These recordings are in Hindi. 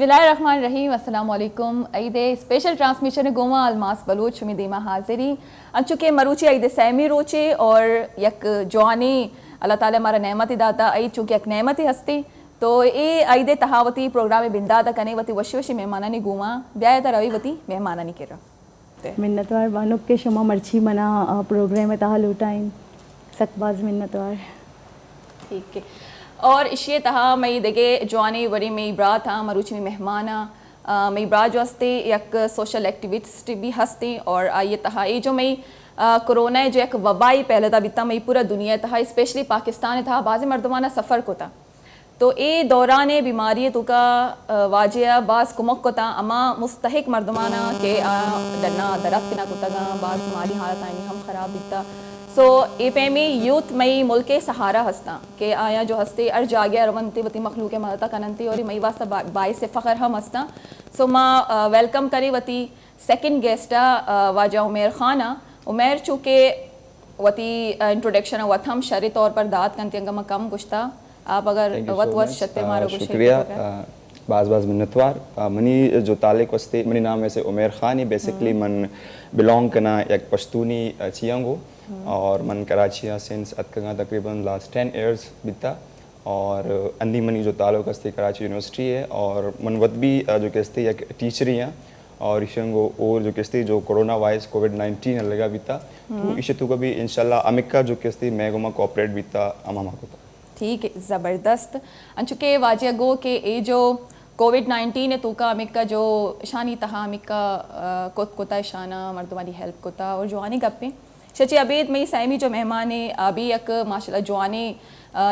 बिस्मिल्लाहिर्रहमानिर्रहीम अस्सलाम वालेकुम। ईद स्पेशल ट्रांसमिशन गोमा अलमास बलूच में दीमा हाजिरी अंचुके मरूची ईद सैमी रोचे और यक जवानी अल्लाह ताला हमारा नेमत दाता आई चूँकि एक नेमत हस्ती तो ये ईद तहावती प्रोग्राम बिंदादा कने वती वशी वशी मेहमानानी गोमा ब्याय रवि वती मेहमानानी के मिन्नतवार बानुक के शुमा मर्ची मना प्रोग्राम तहा लुटाइन सकबाज मिन्नतवार ठीक है। और इशे तहा मई देगे जवानी वरी मई ब्रा था मरूची में मेहमाना मई ब्रा जो हस्ते एक सोशल एक्टिविस्ट भी हस्ते और आइए तहा ये जो मई कोरोना जो एक वबाई पहले था बिता मई पूरा दुनिया तहा स्पेशली पाकिस्तान था बाज़ मर्दमाना सफ़र को था तो ये दौरान बीमारी तो का वाजिया बाज़ कुमक को था अमा मुस्तहिक मर्दमाना के डरना दरख्त ना कुतगा बाज़ हमारी हालत आईनी हम ख़राब बिता सो ए पे में यूथ मई मुल्क के सहारा हस्ता के आया जो हस्ते अर जागे अरवंती वती मखलूक मदता कनंती और मई वास्ता बाईस फ़ख्र हम हस्ता सो माँ वेलकम करी वती सेकंड गेस्टा वाजा उमेर खाना उमेर चूँकि वती इंट्रोडक्शन वत हम शरी तौर पर दाद कनती अंगमा कम गुश्ता आप अगर वत वत शत्ते मारो शुक्रिया बाज़ मिन्नतवार मनी जो तालिक वस्ते मनी नाम ऐसे उमेर खान ही बेसिकली मन बिलोंग करना एक पश्तूनी चियांगो और मन कराची सिंस अतकंगा तकरीबन लास्ट 10 इयर्स बीता और अंदी मनी जो ताल्लुक हस्ती कराची यूनिवर्सिटी है और मन वत भी जो कहते एक टीचर ही हैं और इशंगो और जो कहते जो कोरोना वायरस कोविड-19 लगा बीता तो इसे तो कभी इंशाल्लाह अमिका जो कहते मैं गुमा कोऑपरेट बीता अमामा को ठीक है ज़बरदस्त अंचुके वाजिया गो के ए जो कोविड-19 तो का अमिका जो शानी तहा अमिका कोता शाना मर्दमानी हेल्प कोता और जवानी गप्पे शची अबीद मई सैमी जो मेहमान है अभी यक माशाल्लाह जवानी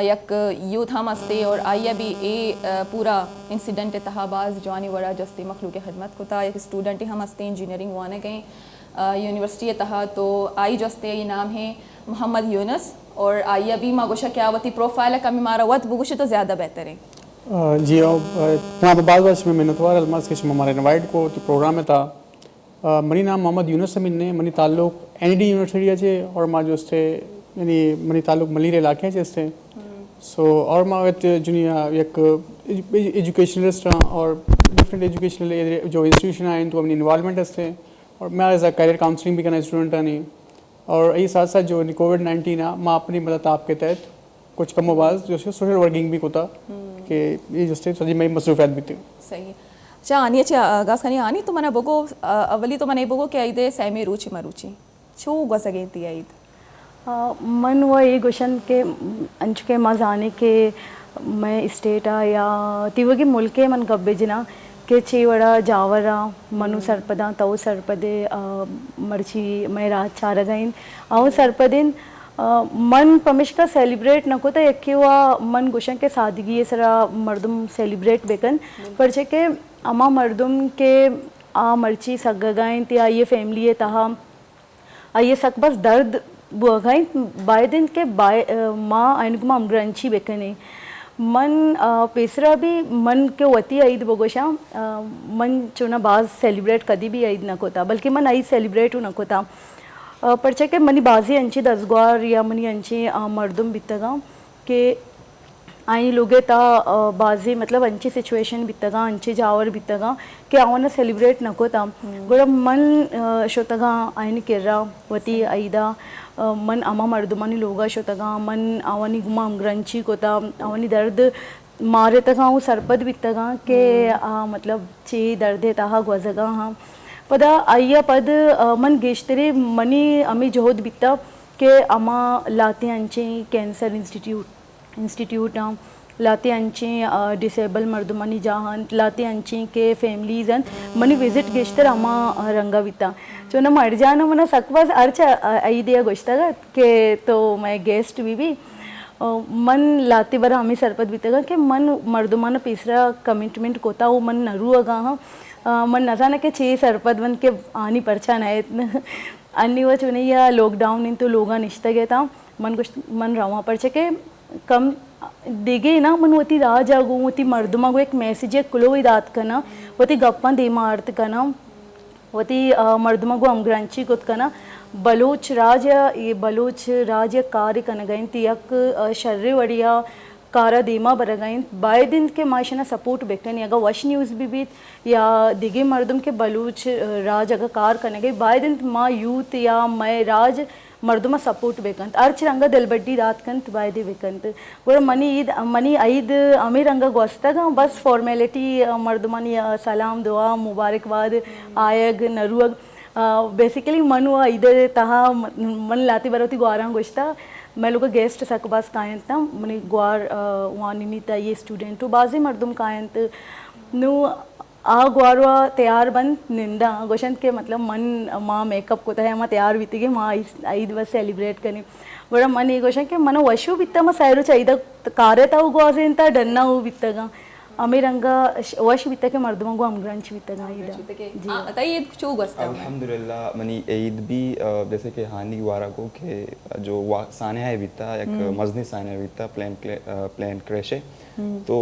यक यूथ हम हस्ते और आइया भी ए पूरा इंसिडेंट तहाबाज जवानी वड़ा जस्ती मखलूक खदमत को था एक स्टूडेंट हम हस्ते इंजीनियरिंग वाने गए यूनिवर्सिटी तहा तो आई जस्ते ये नाम है मोहम्मद यूनुस और आइया भी मागोशा क्या वती प्रोफाइल कमी मारा वत बुगुश तो ज़्यादा बेहतर है जी अब बाद वर्ष में मिन्नतवार अलमास के हमारे इनवाइट को प्रोग्राम में था मनी नाम मोहम्मद यूनुस अमीन ने मनी ताल्लुक एनडी यूनिवर्सिटी चे और माँ जो से यानी मनी ताल्लुक मलिर इलाके चे से सो और माँ जुनिया एक एजुकेशनलिस्ट और डिफरेंट एजुकेशनल जो इंस्टीट्यूशन आए तो अपनी इन्वॉल्वमेंट हस्ते और मैं एज अ करियर काउंसलिंग भी करना स्टूडेंट आनी और यही साथ साथ जो कोविड-19 आ माँ अपनी मदद आपके तहत कुछ कम आवाज़ जो सोशल वर्किंग भी होता कि ये जो सजी मई मसरूफियात भी थी सही है। अच्छा आनी अच्छा आगाज खानी आनी तो मना बगो अवली तो मना बगो क्या ईद सैमी रुचि मरुचि छू गसगे ती ईद मन वो ये क्वेश्चन के अंच के माँ जाने के मैं स्टेट आ या तीवगी मुल्क के मन गब्बे जना के चेवड़ा जावरा मनु सरपदा तव सरपदे मर्ची मैं रात चारा गईन आओ सरपदिन मन पमिश का सेलिब्रेट नको तो एक मन गुशन के सादगी ये सरा मर्दम सेलिब्रेट बेकन पर जे के अमा मर्दम के आ मर्ची सगाइन ते आइए फैमिली है तहा आइए सक बस दर्द बुआगाइन बाय दिन के बाय माँ आइनुमा अमग्रंची बेकने मन पेसरा भी मन के वती ईद बगोशा मन चुना बाज सेलिब्रेट कदी भी ईद नको था बल्कि मन ईद सेलिब्रेट नको था परचे के मनी बाजी अंची दसगवार या मनी अंची मर्दम बितगा के आई लोगे ता बाजी मतलब अंची सिचुएशन बितगा अंची जावर बितगा के आवना सेलिब्रेट नको था गोड़ा मन शोतगा आईनी केरा वती आईदा मन अमा मर्दमानी लोगा शोतगा मन आवनी गुमा अमग्रंची कोता आवनी दर्द मारे तगा हूँ सरपद बितगा के मतलब ची दर्दे ताहा ग्वजगा हाँ पदा आइया पद मन गेश्तरे मनी अमी जोहद बिता के अमा लाते अंचे कैंसर इंस्टीट्यूट लाते अंचे डिसेबल मर्दमानी जहान लाते अंचे के फैमिलीज मनी विजिट गेश्तर अमा रंगा बिता जो ना मर जाना मना सकवास अर्च आई दिया गोश्ता के तो मैं गेस्ट भी मन लाते बरा हमें सरपद बीतेगा कि मन मर्दमाना तीसरा कमिटमेंट कोता वो मन नरू अगा हाँ मन नजाना के छे सरपद बन के आनी परछा है अन्य वो चुनैया लॉकडाउन इन तो लोगा निश्ता गया था मन कुछ मन रवा परचे के कम देगे ना मन वती राह जागो वती मर्दमा को एक मैसेज है कुलो दात करना वती गप्पा दे मार्त करना वती मर्दमा को अमग्रांची कुत करना बलोच राज कार्य कन गई तियक शर्रे वड़िया कारा दीमा बरगाइन बाय दिन के माशना सपोर्ट बेकन अगर वश न्यूज़ भी या दिगे मर्दम के बलूच राज अगर कार करने गई बाय दिन माँ यूथ या मैं राज मर्दमा सपोर्ट बेकंत अर्च रंग दिलबड्डी रात कंत बायदे बेकंत गोर मनी ईद अमीर रंग गोस्तगा बस फॉर्मेलिटी मर्दमनी सलाम दुआ मुबारकबाद आयग नरुअग बेसिकली मनु ईद तहा मन लाती बरोती ग्वारा गोश्ता मैं लोग गेस्ट सकबास कायंत ना मनी ग्वार वानिनी ता ये स्टूडेंट बाजी मर्दम कायंत नु आ ग्वारवा तैयार बन निंदा गोशन के मतलब मन माँ मेकअप को है माँ तैयार बीती गई माँ ईद बस सेलिब्रेट करनी बड़ा मन ये गोशन के मनो वशु बीता माँ सैरो चाहिए कार्य था वो ग्वाजे इंता डरना वो बीता अमीरंगा वश बीता के मर्दों को अमग्रंच बीता जी बताइए चू गोस्ता अल्हम्दुलिल्लाह मनी ईद भी जैसे कि हानि वारा को के जो साने है बीता एक मजनी साने बीता प्लान क्रैश है तो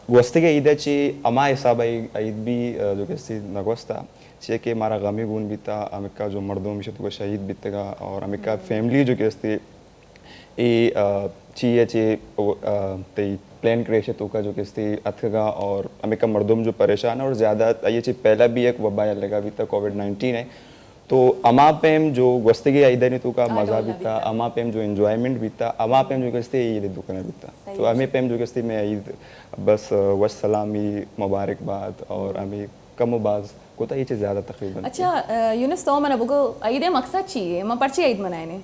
गोस्ते के ईद ची अमा हिसाब ईद भी जो कैसी नगोस्ता चे के मारा गमी गुन बीता अमिका जो मर्दों में तो शहीद बीतेगा और अमिका फैमिली जो कैसी ये ची ते प्लान क्रैश तो का जो किस्ती अथगा और अमेरिका मर्दों जो परेशान है और ज़्यादा ये चीज़ पहला भी एक वबा लगा भी था कोविड-19 है तो अमा पेम जो गस्तगी ईद नहीं तो का मज़ा भी था अमा पेम जो एंजॉयमेंट भी था अमा पेम जो किस्ती ईद दुकान भी था तो हमें पेम जो किस्ती में ईद बस वश सलामी मुबारकबाद और हमें कमोबाज को था ये चीज़ ज़्यादा तकरीबन अच्छा यूनुस तो मैंने बुको ईद मकसद चाहिए मैं पर्ची ईद मनाए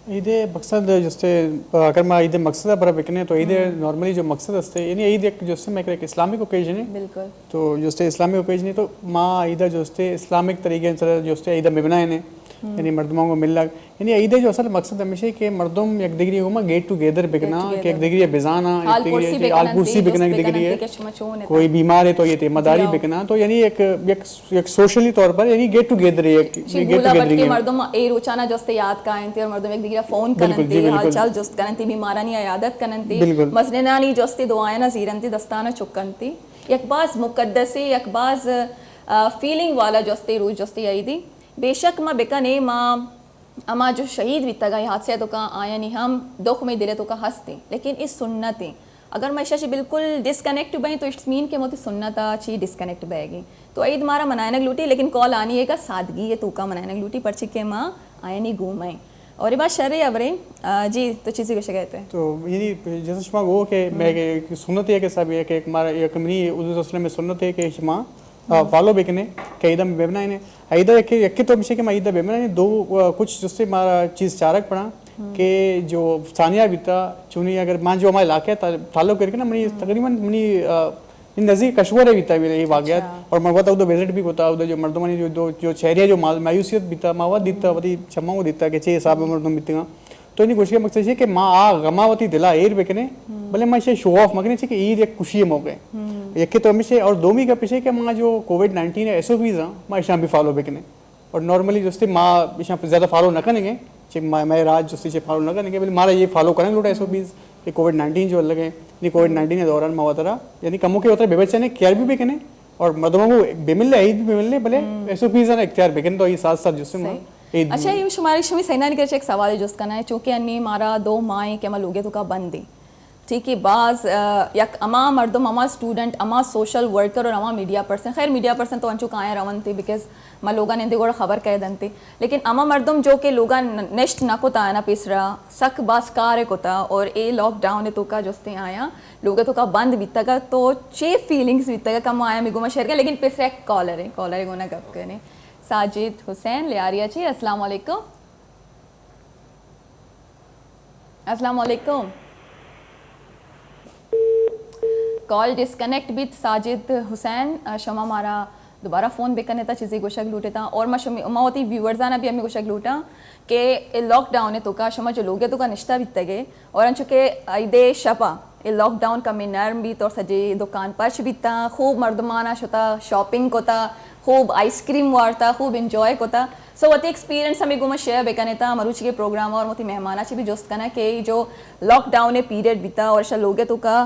ईद मकसद जैसे अगर मैं ईद मकसद पर बिकने तो ईद नॉर्मली जो मकसद हस्ते यानी ईद एक जैसे मैं एक इस्लामिक ओकेजन है बिल्कुल तो जैसे इस्लामिक ओकेजन है तो माँ ईद जैसे इस्लामिक तरीके से जैसे ईद में बनाए ने यानी मर्दों को मिल यानी ईद जो असल मकसद हमेशा कि मर्दों एक डिग्री हो गेट टुगेदर बिकना कि एक डिग्री बिजाना एक डिग्री आलपुरसी बिकना एक डिग्री है कोई बीमार है तो ये तेमादारी बिकना तो यानी एक सोशली तौर पर यानी गेट टुगेदर है एक गेट टुगेदर मर्दों ए रोचाना जस्ते याद कायंती और मर्दों एक डिग्री फोन करनती हालचाल जस्त करनती बीमारानी यादत करनती मसननानी जस्ते दुआयना जीरनती दस्ताना चुकनती एक बाज मुकद्दसी एक बाज फीलिंग वाला जस्ते रोज जस्ते ईदी बेशक माँ बेकने माँ अमा जो शहीद बीता गई हादसे तो का आया नहीं हम दुख में दिले तो का हंसते लेकिन इस सुन्नतें अगर मैं शशि बिल्कुल डिस्कनेक्ट बई तो इट्स मीन के मोती सुन्नता ची डिस्कनेक्ट बहेगी तो ईद मारा मनाने लूटी लेकिन कॉल आनी है का सादगी है तू का मनाने लूटी पर्ची के माँ आया नहीं घूमाए और ये बात शर्रे अबरे जी तो चीज़ें कैसे कहते हैं तो यही जैसे शुमा वो कि मैं सुन्नत है कि सब एक एक मारा एक मनी उस में सुन्नत है कि शुमा फॉलो बेकने के ईद में बेबना ने ईद एक तो विषय के मैं ईद बेबना ने दो कुछ जिससे हमारा चीज़ चारक पड़ा कि जो सानिया बीता चुनी अगर मान जो हमारे इलाके ताल्लुक करके ना मनी तकरीबन मनी नज़दीक कशवर है बीता ये वाक़यात और मैं बताऊँ तो विजिट भी होता उधर जो मर्दमानी जो शहरिया जो मायूसियत बीता मावा दीता वती क्षमा देता कि छः हिसाब में मर्दम बीतेगा तो इन्हीं कोशिश मकसद है कि माँ आ गमावती दिला एर बेकने भले मैं इसे शो ऑफ मगने कि ईद एक खुशी मौके एक तो हमेशा और दो मी का पीछे कि माँ जो कोविड-19 है SOPs माँ इशाम भी फॉलो बेकने और नॉर्मली जैसे माँ इशाम ज़्यादा फॉलो न करेंगे मैं राज जैसे फॉलो न करेंगे बोले मारा ये फॉलो करेंगे लोटा SOPs ये कोविड-19 जो अलग है ये कोविड-19 के दौरान माँ तरह यानी कमों के उतर बेबच्चा ने केयर भी बेकने और मर्दों को बेमिल ईद भी बेमिल भले SOPs है ना इख्तियार बेकने तो ये साथ साथ जिससे अच्छा ये शुमारी शमी सैना नहीं कर एक सवाल है जोस्त करना है चूँकि अन्नी मारा दो माएँ के अमा लोगे तो का बंद दी ठीक है बाज यक अमा मर्दम अमा स्टूडेंट अमा सोशल वर्कर और अमा मीडिया पर्सन खैर मीडिया पर्सन तो अंचु काया रवन थे बिकॉज मैं लोगा ने गोड़ा खबर कह दनते लेकिन अमा मर्दम जो के लोगा नेक्स्ट ना को ताना पिसरा सक बास कार्य को था और ए लॉकडाउन तो का जोस्ते आया लोगे तो का बंद बीतगा तो चे फीलिंग्स बीतगा कम आया मिगुमा शहर का लेकिन पिसरा एक कॉलर है गोना गप करने साजिद हुसैन लियारिया जी अस्सलाम वालेकुम अस्सलाम वालेकुम call disconnect with Sajid Hussain शमा मारा दोबारा फ़ोन बेकने था चीज़ें गोशक लूटे था और मशमी व्यूवर्स आना भी हमें गोशक लूटा कि लॉकडाउन है तो का शमा जो लोग तो का निश्ता बीत गए और अंचुके ईदे शपा ये लॉकडाउन का में नर्म बीत और सजे दुकान पर्च बीता खूब मर्दमाना होता शॉपिंग को था खूब आइसक्रीम वारता खूब इंजॉय को था सो वती एक्सपीरियंस हमें गुमा शेयर बेकने था मरुचि के प्रोग्राम और मोती मेहमाना ची भी जोस्त करना कि जो लॉकडाउन पीरियड बीता और शा लोगे तो का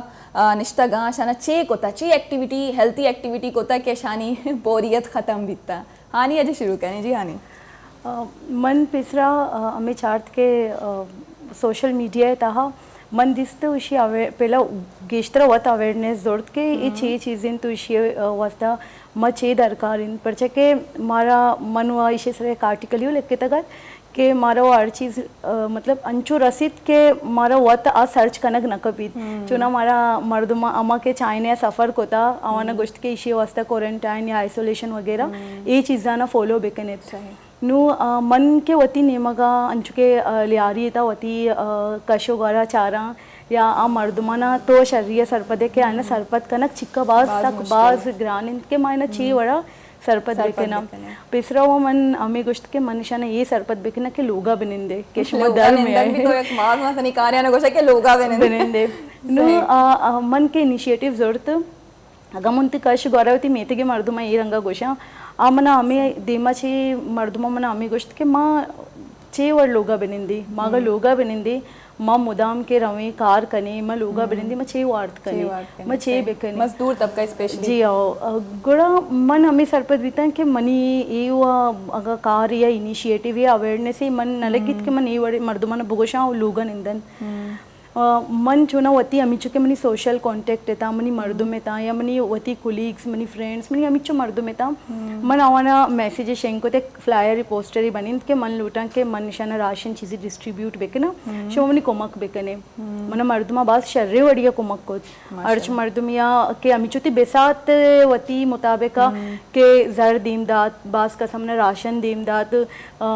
निश्ता गाँ शाना चे को था चे एक्टिविटी हेल्थी एक्टिविटी को था कि शानी बोरियत ख़त्म बीता हानी अजय शुरू करें जी हानी मन पिसरा हमें चार्ट के सोशल मीडिया तहा मन दिसतं उशी पहिला गेश्तर वत अवेयरनेस जोड़त के ये छे चीज़ें तो उशी वास्ता म छे दरकारिन पर के मारा मन हुआ इसे सर एक आर्टिकल यू लिख के तक कि मारा वो हर चीज़ मतलब अंचो रसीद के मारा वत आ सर्च कनक न कपीत चुना मारा मर्दमा अमा के चाइने सफ़र कोता आवाना गोश्त के इशे वास्ता क्वारंटाइन या आइसोलेशन वगैरह ये चीज़ाना फॉलो बेकने नु मन के वती नेमगा अंचुके लियारी था वती कशोगारा चारा या आ मर्दमाना तो शरीय सरपदे के आना सरपद कनक चिक्का बाज तक बाज ग्रानिन के मायना ची वड़ा सरपद बेकना पिसरा वो मन अमी गुश्त के मनुष्य ने ये सरपद बेकना के लोगा बिनिंदे के शुमा दर में भी तो एक मास मास निकारिया ना गोशा के लोगा बिनिंदे नु मन के इनिशिएटिव जरूरत अगर मुंती कश गौरवती मेतगे मर्दमा ये रंगा गोशा आ मना अमी देमा ची मर्दमा मना अमी गोश्त के माँ चे वर लोगा बिनिंदी मागा लोगा बिनिंदी माँ मुदाम के रवे कार कने माँ लोगा बिनिंदी माँ छे वार्त कने माँ छे बेकने मजदूर तबका स्पेशली जी आओ गुड़ा मन हमें सरपद बीता कि मनी ये हुआ अगर कार या इनिशिएटिव या अवेयरनेस ही मन नलगित के मन ये वड़े मर्दमान भोगोशा लोगन इंदन मन चुना वती अमी चुके मनी सोशल कांटेक्ट था मनी मर्दों में था या मनी वती कोलीग्स मनी फ्रेंड्स मनी अमी चो मर्दों में था मन आवाना मैसेज शेंको ते फ्लायर पोस्टर ही बनी के मन लूटा के मन निशाना राशन चीज़ें डिस्ट्रीब्यूट बेके ना शो मनी कोमक बेकने मन मर्दमा बास शर्रे वड़िया कोमक को अर्च मर्दमिया के अमी चुती बेसात वती मुताबिक के जर दीमदात बास का समना राशन दीमदात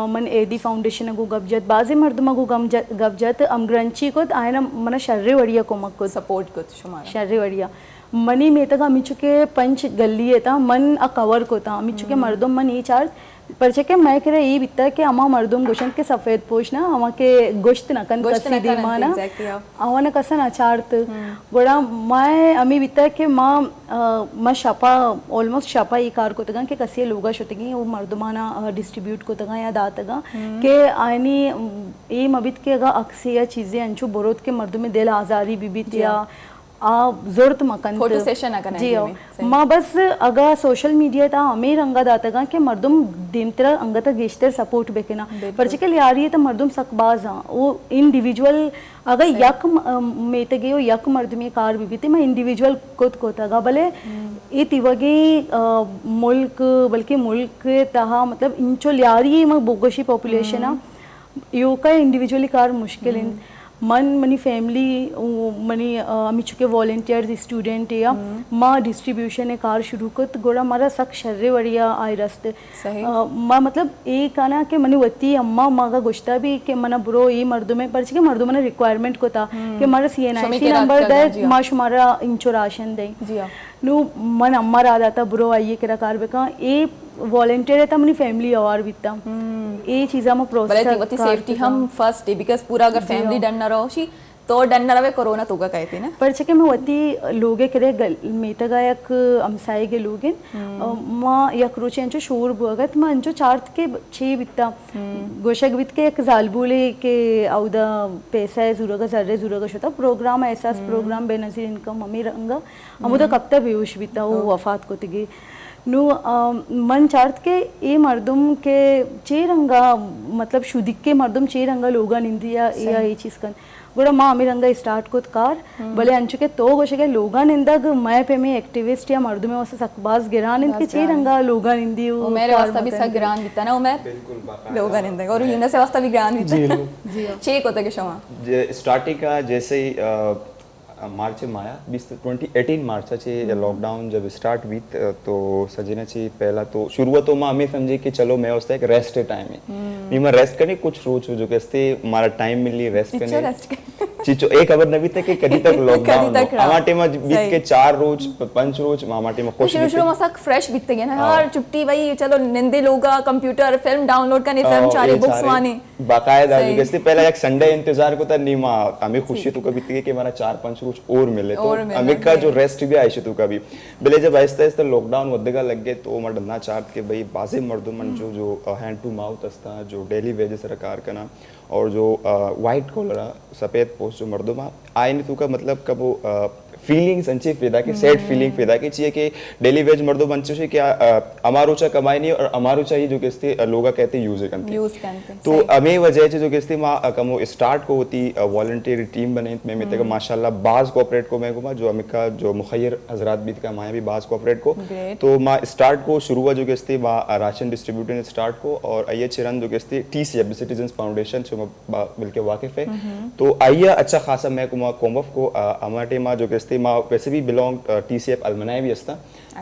मन एदी फाउंडेशन को गबजत बाजे मर्दमा को गबजत अमग्रंची को आयना मन शर्रे वड़िया कोमक को सपोर्ट को शुमार शर्रे वड़िया मनी में तक अमी चुके पंच गली है था मन अ कवर को था अमी चुके मर्दम मन ये चार परचे के मैं कह ये बिता के अमा मर्दम गोशन के सफेद पोश ना अमा के गोश्त न कन कसी दी माना अवा न कसन अचारत गोड़ा मैं अमी बिता के माँ शपा ऑलमोस्ट शपा ये कार को तगा के कसी लोगा शोतगी वो मर्दमाना डिस्ट्रीब्यूट को तगा या दातगा के आयनी ये मबित के अगा अक्सिया चीज़ें अंचु बोरोत के मर्दों में दिल आज़ारी बीबीत या जोरत मकन फोटो सेशन अगर जी माँ बस अगर सोशल मीडिया था हमें रंगा दाता कि मर्दम दिमतरा अंगत गेश्तर सपोर्ट बेकना पर्चिकल यार ये तो मर्दम सकबाज हाँ वो इंडिविजुअल अगर यक मेतगे यक मर्द में कार बीबीते मैं इंडिविजुअल खुद को तगा भले ये तिवगे मुल्क बल्कि मुल्क तहा मतलब इंचो यारी मैं बोगोशी पॉपुलेशन आ यो का इंडिविजुअली कार मुश्किल है मन मनी फैमिली मनी अमी चुके वॉलंटियर्स स्टूडेंट या माँ डिस्ट्रीब्यूशन कार शुरू को तो गोड़ा मारा सक शर्रे वड़िया आए रास्ते माँ मतलब एक आना के मनी वती अम्मा माँ का गुश्ता भी के मना बुरो ये मर्दों में पर मर्दों में रिक्वायरमेंट को था कि हमारा CNIC नंबर दे माँ शुमारा इंचो राशन दे नु मन अम्मा रहा था बुरो आइए करा कार बेका ये वॉलंटियर है मनी फैमिली अवार बीता ये चीज़ा में प्रोसेस सेफ्टी हम फर्स्ट डे बिकॉज पूरा अगर फैमिली डन ना रहो शी तो डन ना रहे कोरोना तो का कहते ना पर छके मैं वती लोगे करे मेता गायक अमसाए के लोगे माँ यक रोचे अंचो शोर बुआगत माँ अंचो चार्ट के छे बिता गोशक बित के एक जालबुले के आउदा पैसा है जुरगा जर्रे जुरगा शोता प्रोग्राम ऐसा प्रोग्राम बेनजीर इनकम मम्मी रंगा अमुदा कब तक बेहोश बिता वो वफात को तिगे नु मन चार्ट के ये मर्दम के चेरंगा मतलब शुद्ध के मर्दम चेरंगा लोगा निंदिया या ये चीज़ कन गोड़ा माँ अमी रंगा स्टार्ट को कार भले अंचु के तो गोशे के लोगा निंदग मैं पे में एक्टिविस्ट या मर्दों में वैसे सकबाज गिरान इनके चेरंगा लोगा निंदी वो मेरे वास्ता भी सब गिरान बीता ना उमेर लोगा निंदग और यूना से वास्ता भी गिरान बीता चेक होता के शमा स्टार्टिंग का जैसे ही मार्च में आया 2018 मार्च चे लॉकडाउन जब स्टार्ट हुई तो सजना ची पहला तो शुरुआत में हमें समझे कि चलो मैं उसका एक रेस्ट टाइम है नहीं मैं रेस्ट करने कुछ रोज जो कहते हमारा टाइम मिली रेस्ट करने चीचो एक खबर नबी तक कि कदी तक लॉकडाउन हमारे में बीत के 4 रोज 5 रोज हमारे में खुश शुरू में सब फ्रेश बीतते गए ना यार छुट्टी भाई चलो निंदे लोगा कंप्यूटर फिल्म डाउनलोड करने फिल्म चारे बुक्स माने बाकायदा जैसे पहला एक संडे इंतजार को था नहीं मां हमें खुशी तो कभी थी कि हमारा 4-5 रोज और मिले तो हमें का जो रेस्ट भी आयशे तो कभी बेले जब आहिस्ता आहिस्ता लॉकडाउन वदगा लग गए तो मडना चाहत के भाई बाजे मर्दमन जो हैंड टू माउथ अस्ता जो डेली वेजेस सरकार करना और जो वाइट कॉलर सफ़ेद पोस्ट जो मर्दमा आए नहीं तो का मतलब कब फीलिंग्स अंचे पैदा के सैड फीलिंग पैदा के चाहिए कि डेली वेज मर्दों बंचो से क्या हमारो चा कमाई नहीं और हमारो चाहिए जो किस्ते लोग कहते हैं यूज करते यूज करते तो हमें वजह से जो किस्ते माँ कमो स्टार्ट को होती वॉलंटियर टीम बने में मिलते का माशाल्लाह बाज कोऑपरेट को मैं घुमा जो अमिका जो मुखैर हजरात भी का माया भी बाज कोऑपरेट को तो माँ स्टार्ट को शुरू हुआ जो किस्ते माँ राशन डिस्ट्रीब्यूटर ने स्टार्ट को और आइए चिरन जो किस्ते TCF सिटीजन्स फाउंडेशन जो मिलके वाकिफ है तो आइए अच्छा खासा मैं कोमफ को हमारे माँ जो किस्ते माँ वैसे भी बिलोंग TCF अलमनाए भी हस्ता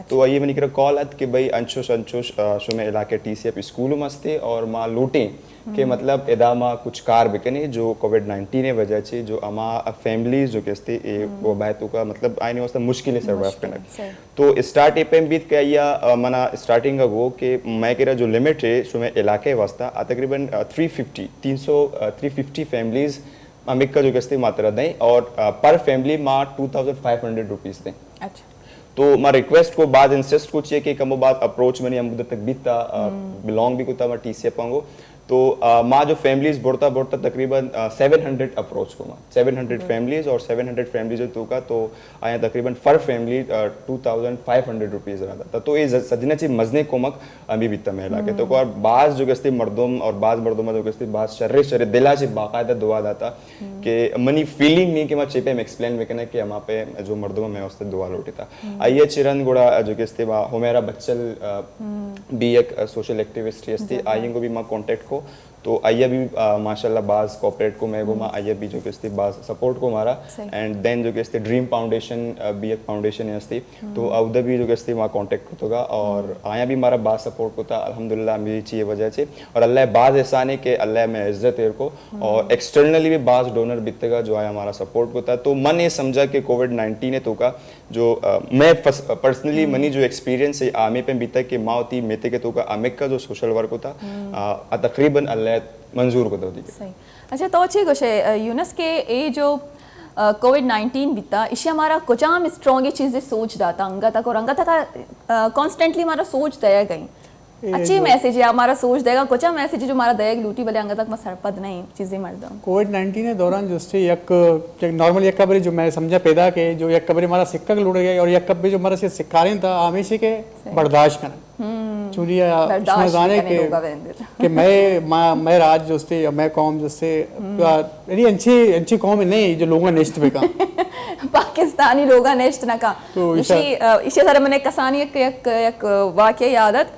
तो आइए मैंने कहा कॉल आत कि भाई अंशुश शो में इलाके TCF स्कूल मस्ते और माँ लूटें कि मतलब इदा माँ कुछ कार बिकने जो कोविड-19 ने वजह से जो अमा फैमिलीज जो किस्ते वो बातों का मतलब आने वास्ते मुश्किल सर्वाइव करना तो स्टार्ट एपम बीत के आइया मना स्टार्टिंग वो कि मैं कह रहा जो लिमिट है शो में इलाके वास्ता तकरीबन 350 फैमिलीज अमिका जो किस्ते मात्रा दें और पर फैमिली माँ 2500 रुपीज़ दें अच्छा तो मैं रिक्वेस्ट को बाद इंसिस्ट को चाहिए कि कमो बाद अप्रोच मनी हम तक बीता बिलोंग भी कुता मैं TCF पाऊंगो तो माँ जो फैमिलीज बढ़ता तकरीबन 700 अप्रोच को माँ 700 फैमिलीज और 700 फैमिलीज तो का तो आया तकरीबन फर फैमिली 2500 रुपीज़ रहा था तो ये सजना ची मजने कोमक अभी बीता महिला के तो और बाज जो गस्ती मर्दोम और बाज मर्दोम जो गस्ती बाज शर्रे दिला से बाकायदा दुआ दाता कि मनी फीलिंग नहीं कि मैं चिपे में एक्सप्लेन में कहना कि हम पे जो मर्दोम में उससे दुआ लौटी था आइए चिरन गुड़ा जो गस्ती बा हुमेरा बच्चल भी एक सोशल एक्टिविस्ट थी आइए को भी माँ कॉन्टेक्ट को तो आइया भी माशाल्लाह बाज कॉर्पोरेट को मैं घुमा आइया भी जो किस्ती बाज सपोर्ट को मारा एंड देन जो किस्ती ड्रीम फाउंडेशन भी एक फाउंडेशन है तो उधर भी जो किस्ती वहाँ कॉन्टेक्ट होगा और आया भी हमारा बाज सपोर्ट को था अल्हम्दुलिल्लाह मेरी चाहिए वजह से और अल्लाह बाज एहसान है कि अल्लाह में इज्जत है को और एक्सटर्नली भी बाज डोनर बीतेगा जो आया हमारा सपोर्ट को था तो मन ये समझा कि कोविड-19 ने तो का जो मैं पर्सनली मनी जो एक्सपीरियंस है आमे पे बीता कि माँ होती मेते के तो का आमिक का जो सोशल वर्क होता तकरीबन अल्लाह मंजूर को दो सही अच्छा तो अच्छी कुछ है यूनस के ये जो कोविड-19 बीता इसे हमारा कुछ हम स्ट्रॉन्ग चीज़ें सोच दाता अंगा तक और अंगा तक कॉन्स्टेंटली हमारा सोच दया गई अच्छी मैसेज है हमारा सोच देगा कुछ मैसेज जो हमारा दया लूटी वाले अंगा तक मैं सरपद नहीं चीज़ें मर्दम कोविड-19 के दौरान जो एक नॉर्मल एक कबरी जो मैं समझा पैदा के जो एक कबरी हमारा सिक्का लूट गया और एक कबरी जो हमारा से सिक्का रहे था हमेशा के बर्दाश्त करना चुनिया जाने के मैं राज जो से मैं कौम जो से यानी अच्छी कौम नहीं जो लोगों नेस्ट पे का पाकिस्तानी लोग नेस्ट ना का तो इसे सारे मैंने कसानी एक वाक्य यादत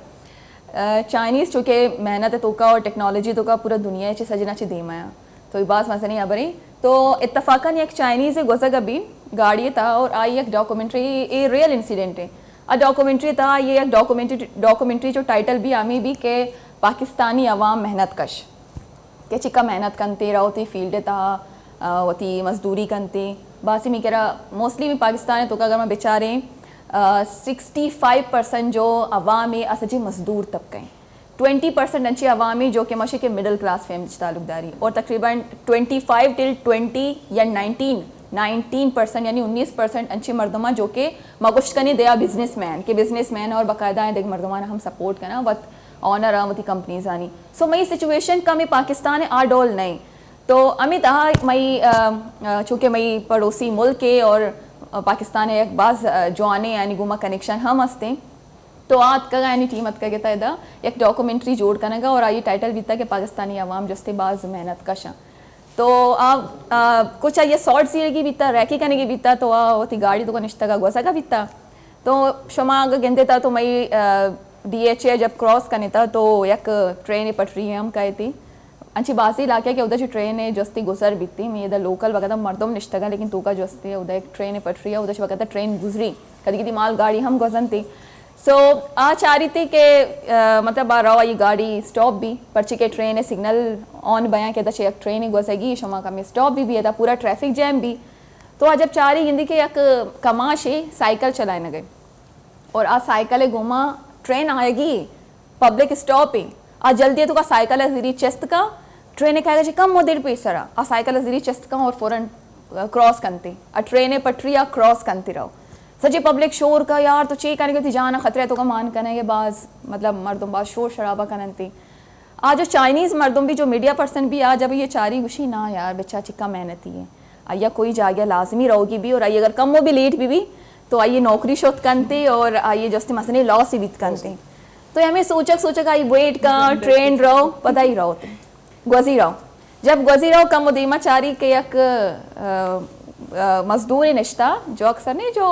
चाइनीज़ चूँकि मेहनत तो का और टेक्नोलॉजी तो का पूरा दुनिया चे सजना चे देमाया तो ये बात मसला नहीं अबरी तो इत्तफाकन एक चाइनीज़ गुजर अभी गाड़ी था और आई एक डॉक्यूमेंट्री ये रियल इंसिडेंट है डॉक्यूमेंट्री था ये एक डॉक्यूमेंट्री जो टाइटल भी आमी भी के पाकिस्तानी अवाम मेहनत कश के चिक्का मेहनत करते रहोती फील्ड था होती मजदूरी करते बासी में कह रहा मोस्टली में पाकिस्तान तो अगर मैं बेचारे 65% जो अवामी असजी मजदूर तबके 20% अच्छी अवामी जो कि मशे के मिडिल क्लास फैमिली ताल्लुकदारी और तकरीबन 25 till 20 या 19% यानी 19% अच्छी मर्दमा जो कि मगुश कनी दया बिजनेसमैन और बाकायदा देख मर्दमा हम सपोर्ट करना वत ऑनर आमती कंपनीज आनी सो मई सिचुएशन का मैं पाकिस्तान आ डोल नहीं तो अमित मई चूँकि मई पड़ोसी मुल्क के और पाकिस्तान एक बाज जवाने यानी गुमा कनेक्शन हम हंसते तो आज का यानी टीम अत का था एक डॉक्यूमेंट्री जोड़ करेगा और ये टाइटल बीता कि पाकिस्तानी अवाम जस्ते बाज मेहनत कशा तो आप कुछ ये शॉर्ट सीरे की बीता रैकी करने की बीता तो होती गाड़ी तो निश्ता का गोसा का बीता तो शमा अगर गेंदे था तो मई DHA जब क्रॉस करने था तो एक ट्रेन पटरी है हम कहे थी अच्छी बासी इलाके के उधर जो ट्रेन है जस्ती गुजर बीती मैं इधर लोकल वगैरह मर्दम निश्तगा लेकिन तो का जस्ती है उधर एक ट्रेन है पटरी है उधर से वगैरह ट्रेन गुजरी कभी कभी माल गाड़ी हम गुजरन थी सो आ चाह रही थी कि मतलब आ रहा ये गाड़ी स्टॉप भी पर्ची के ट्रेन है सिग्नल ऑन बयां के दशे एक ट्रेन ही गुजरेगी शमा का में स्टॉप भी था पूरा ट्रैफिक जैम भी तो आज जब चाह रही हिंदी के एक कमाश है साइकिल चलाए न गए और आ साइकिल घुमा ट्रेन आएगी पब्लिक स्टॉप है आज जल्दी है तो का साइकिल ज़री चेस्ट का ट्रेन कहेगा जी कम देर पे सरा आ साइकिल ज़री चेस्ट का और फ़ौरन क्रॉस करते आ ट्रेन पटरी या क्रॉस करते रहो सच्ची पब्लिक शोर का यार तो चे करने के जाना खतरा तो का मान करने के बाद मतलब मर्दों बाद शोर शराबा करते आज जो चाइनीज़ मर्दों भी जो मीडिया पर्सन भी आज जब ये चारी गुशी ना यार बच्चा चिक्का मेहनती है आइया कोई जागे लाजमी रहोगी भी और आइए अगर कम हो भी लेट भी तो आइए नौकरी शोध करते और आइए जस्ते मसने लॉ से बीत करते तो हमें सोचक आई वेट का ट्रेन रहो पता ही रहो गुजी रहो जब गुजी रहो कम उदीमाचारी के एक मजदूर निश्ता जो अक्सर ने जो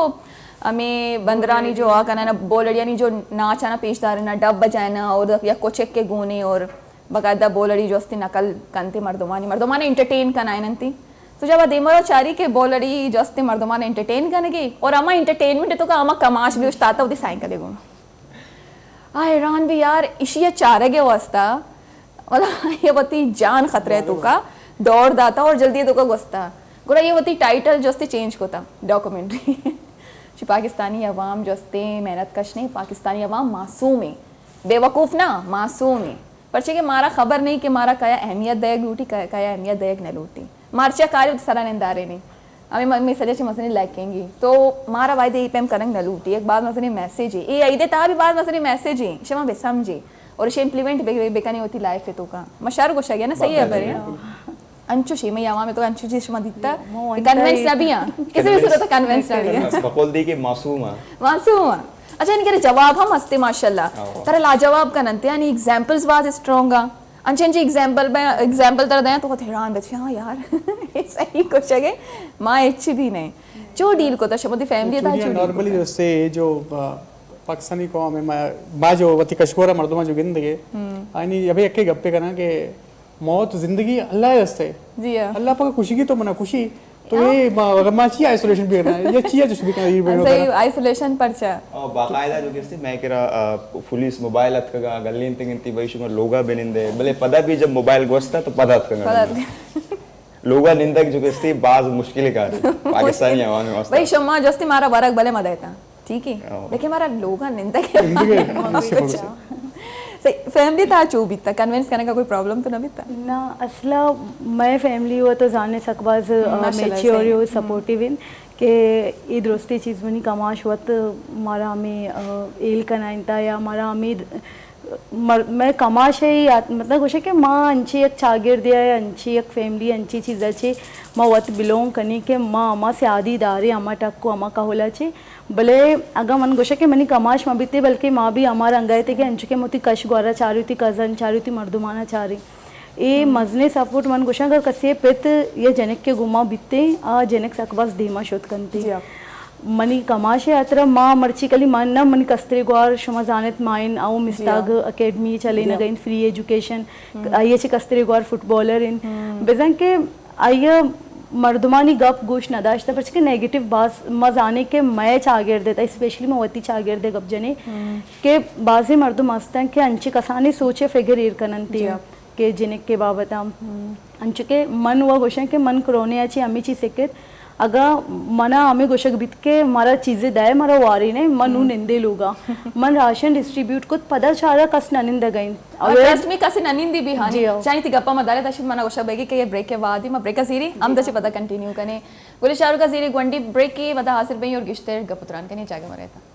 हमें बंदरानी जो आ करना बोलड़ियानी जो नाच आना पेशदार ना डब बजाना और या कोचेक के गुने और बाकायदा बोलड़ी जो अस्ती नकल कंते मर्दमाने इंटरटेन करना है नंती तो जब अदेमरो चारी के बोलड़ी जो अस्ती मर्दमाने इंटरटेन करने गई और अमा इंटरटेनमेंट तो का अमा कमाश भी उस्ताता उदी साइकिल गुण हैरान भी यार इशिया चारगे वस्ता मतलब ये वती जान खतरे तो का दौड़ दाता और जल्दी तो का गुस्ता गुरा ये वती टाइटल जो चेंज होता डॉक्यूमेंट्री पाकिस्तानी अवाम जो मेहनत कश नहीं पाकिस्तानी अवाम मासूम है बेवकूफ़ ना मासूम है पर कि मारा खबर नहीं कि मारा कया अहमियत दयक लूटी कया अहमियत दयक न लूटी मार्चा कार्य सरा निंदारे नहीं हमें मम्मी सजे मसने लाइकेंगी तो मारा वायदे पेम करंग न लूटी एक बात मसने मैसेज है ये आईदे ता भी बात मसने मैसेज है शमा बे समझे और इसे इम्प्लीमेंट बेकनी होती लाइफ है तो का मशार को गया ना सही है बरे अंचु शेमे यावा में तो अंचु जी शमा दिखता कन्वेंस ना भी किसी भी सूरत कन्वेंस ना भी बकोल दी के मासूम अच्छा इनके जवाब हम हंसते माशाल्लाह तारा लाजवाब का नंते यानी एग्जांपल्स वाज स्ट्रांग अंचे जी एग्जांपल तर दें तो बहुत हैरान थे हाँ यार सही कुछ है माँ एच भी नहीं जो डील को तो शमोदी फैमिली था जो नॉर्मली जैसे जो पाकिस्तानी कौम है बाजो वती कशकोरा मर्दमा जो गिंदगे आनी अभी एक गप्पे करना कि मौत जिंदगी अल्लाह है हस्ते जी अल्लाह पाक खुशी की तो मना खुशी तो ये अगर चाहिए आइसोलेशन भी करना है ये चाहिए जो भी करना सही आइसोलेशन पर चा और बाकायदा जो किस्ती मैं करा पुलिस मोबाइल अत का गल्लीन तिंगंती वही शुगर लोगा बेनिंदे भले पदा भी जब मोबाइल गोस्ता तो पदा का लोगा निंदक जो किस्ती बाज मुश्किल का पाकिस्तानी आवाम में भाई शम्मा जस्ती मारा वरक भले मदायता ठीक है लेकिन हमारा लोगा निंदक फैमिली था चो बीता कन्विंस करने का कोई प्रॉब्लम तो ना बीता ना असला मैं फैमिली हुआ तो जाने सकबाज मैच्योर हो सपोर्टिव इन के ये दोस्ती चीज़ बनी कमाश हुआ तो हमारा हमें एल कनाइंता या हमारा हमें मैं कमाश है मतलब कुछ है कि माँ अंची एक चागिर दिया है अंची एक फैमिली अंची चीज़ अच्छी माँ वत बिलोंग करनी के माँ अम्मा से आदि दारे अम्मा टक को अम्मा का होला चे भले अगर मन गोशा के मनी कमाश माँ बीते बल्कि माँ भी हमारा अंगाए थे कि अंचु के मोती कश ग्वारा चाह रही थी कज़न चाह रही थी मर्दुमाना चाह रही ये मजने सपोर्ट मन गोशा अगर कसे पित ये जनक के गुमा बीते आ जनक सकबास धीमा शोध करती मनी कमाशे अत्र माँ मर्ची कली मन न मनी कस्त्रे ग्वार शुमा जानेत माइन आओ मिस्ताग अकेडमी चले न गई फ्री एजुकेशन आइए चे कस्त्रे ग्वार फुटबॉलर इन बेजन के आइए मर्दमानी गप गोश नदाश्ता पर के नेगेटिव बात मजाने के मैच आगेर देता स्पेशली मवती चागेर दे गप जने के बाजे मर्दम मस्ता के अंचे कसाने सोचे फिगर ईर कनंती के जिनक के बाबत अंचे के मन हुआ गोशा के मन करोने अच्छी अम्मी ची सेकेत अगर मना हमें गोशक बीत के हमारा चीज़ें दाए हमारा वारी ने मन उ निंदे लोगा मन राशन डिस्ट्रीब्यूट को पदा चारा कस ननिंद गई और ट्रस्ट में कसी ननिंदी भी हानी चाहे थी गप्पा मदाले तशी मना गोशक बेगी के ये ब्रेक के बाद ही मैं ब्रेक का सीरी हम तशी पता कंटिन्यू कने गुलिशारू का सीरी ग्वंडी ब्रेक के पता हासिल बई और गिश्ते गपुत्रान के नहीं जाके मरे था